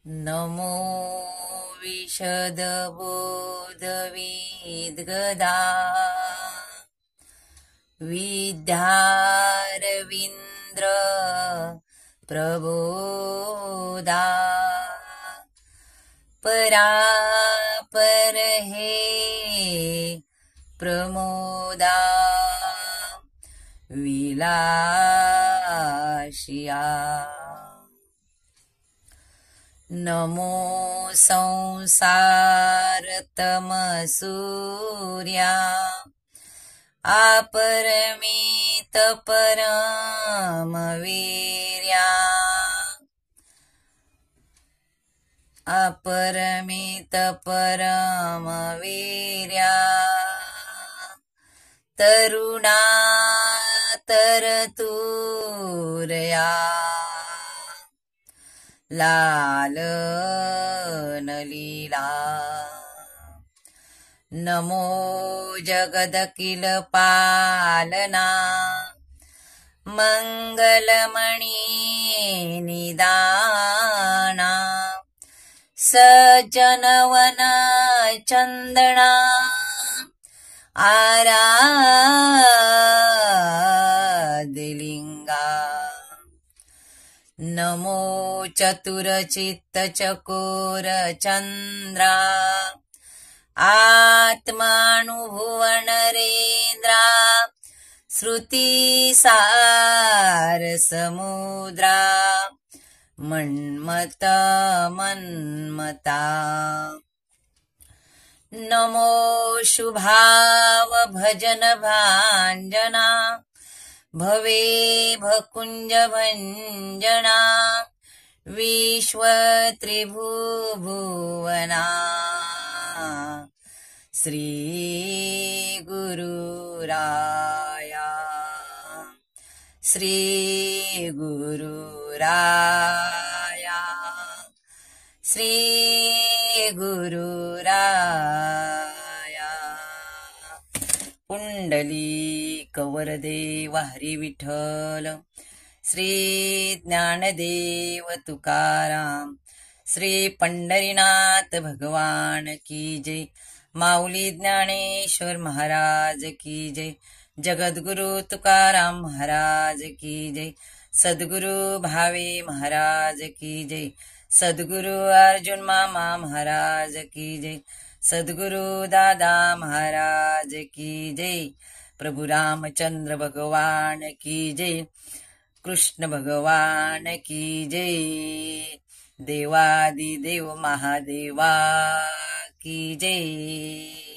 नमो विशदबोधविद्गदा विद्यारविन्द्र प्रबोधा परापर हे प्रमोदा विलाशिया नमो संसारतमसूर्या आपरमित परमवीर्या अपरमित परमवीर्या तरुणा तरतुर्या लालन लीला नमो जगदखिल पालना मंगलमणि निदाना सज्जनवना चंदना आराधलिंगा नमो चतुरचित्त चकोर चंद्रा आत्मानुभुवन नरेंद्रा श्रुतिसार समुद्रा मन्मत मन्मता नमो शुभाव भजन भांजना भवे भकुंज भंजना विश्व त्रिभुवना श्री गुरुराया श्री गुरुराया श्री गुरुराया पुंडलिक वरदे हरी विठ्ठल श्री ज्ञानदेव तुकाराम श्री पंढरीनाथ भगवान की जय माऊली ज्ञानेश्वर महाराज की जय जगद्गुरु तुकाराम महाराज की जय सद्गुरु भावे महाराज की जय सद्गुरु अर्जुन मामा महाराज की जय सद्गुरु दादा महाराज की जय प्रभु रामचंद्र भगवान की जय कृष्ण भगवान की जय देवादिदेव महादेवा की जय।